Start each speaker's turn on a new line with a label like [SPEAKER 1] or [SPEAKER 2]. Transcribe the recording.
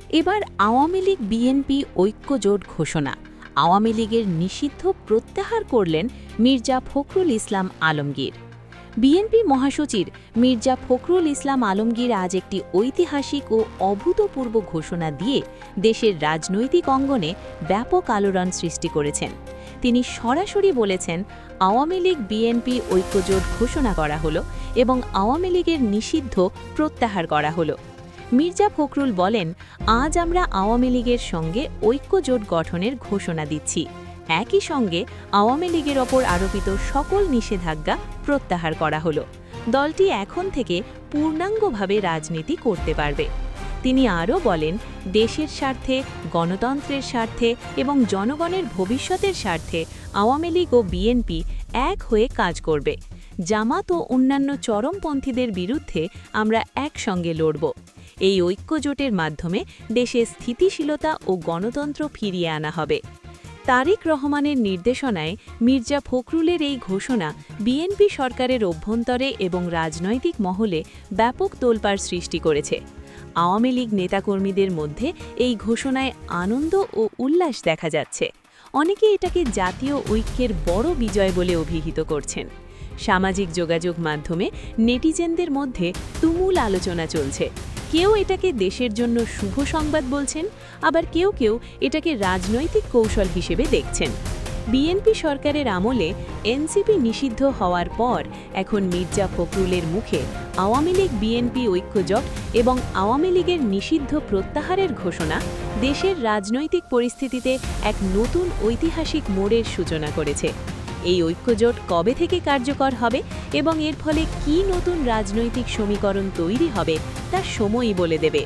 [SPEAKER 1] এবার আওয়ামী লীগ বিএনপি ঐক্যজোট ঘোষণা। আওয়ামী লীগের নিষিদ্ধ প্রত্যাহার করলেন মির্জা ফখরুল ইসলাম আলমগীর। বিএনপি মহাসচিব মির্জা ফখরুল ইসলাম আলমগীর আজ একটি ঐতিহাসিক ও অভূতপূর্ব ঘোষণা দিয়ে দেশের রাজনৈতিক অঙ্গনে ব্যাপক আলোড়ন সৃষ্টি করেছেন। তিনি সরাসরি বলেছেন, আওয়ামী লীগ বিএনপি ঐক্যজোট ঘোষণা করা হলো এবং আওয়ামী লীগের নিষিদ্ধ প্রত্যাহার করা হলো। মির্জা ফখরুল বলেন, আজ আমরা আওয়ামী লীগের সঙ্গে ঐক্যজোট গঠনের ঘোষণা দিচ্ছি। একই সঙ্গে আওয়ামী লীগের ওপর আরোপিত সকল নিষেধাজ্ঞা প্রত্যাহার করা হলো। দলটি এখন থেকে পূর্ণাঙ্গভাবে রাজনীতি করতে পারবে। তিনি আরও বলেন, দেশের স্বার্থে, গণতন্ত্রের স্বার্থে এবং জনগণের ভবিষ্যতের স্বার্থে আওয়ামী লীগ ও বিএনপি এক হয়ে কাজ করবে। জামাত ও অন্যান্য চরমপন্থীদের বিরুদ্ধে আমরা একসঙ্গে লড়ব। এই ঐক্যজোটের মাধ্যমে দেশে স্থিতিশীলতা ও গণতন্ত্র ফিরিয়ে আনা হবে। তারেক রহমানের নির্দেশনায় মির্জা ফখরুলের এই ঘোষণা বিএনপি সরকারের অভ্যন্তরে এবং রাজনৈতিক মহলে ব্যাপক তোলপাড় সৃষ্টি করেছে। আওয়ামী লীগ নেতাকর্মীদের মধ্যে এই ঘোষণায় আনন্দ ও উল্লাস দেখা যাচ্ছে। অনেকে এটাকে জাতীয় ঐক্যের বড় বিজয় বলে অভিহিত করছেন। সামাজিক যোগাযোগ মাধ্যমে নেটিজেনদের মধ্যে তুমুল আলোচনা চলছে। কেউ এটাকে দেশের জন্য শুভ সংবাদ বলছেন, আবার কেউ কেউ এটাকে রাজনৈতিক কৌশল হিসেবে দেখছেন। বিএনপি সরকারের আমলে এনসিপি নিষিদ্ধ হওয়ার পর এখন মির্জা ফখরুলের মুখে আওয়ামী লীগ বিএনপি ঐক্যজোট এবং আওয়ামী লীগের নিষিদ্ধ প্রত্যাহারের ঘোষণা দেশের রাজনৈতিক পরিস্থিতিতে এক নতুন ঐতিহাসিক মোড়ের সূচনা করেছে। এই ঐক্যজোট কবে থেকে কার্যকর হবে এবং এর ফলে কী নতুন রাজনৈতিক সমীকরণ তৈরি হবে তা সময়ই বলে দেবে।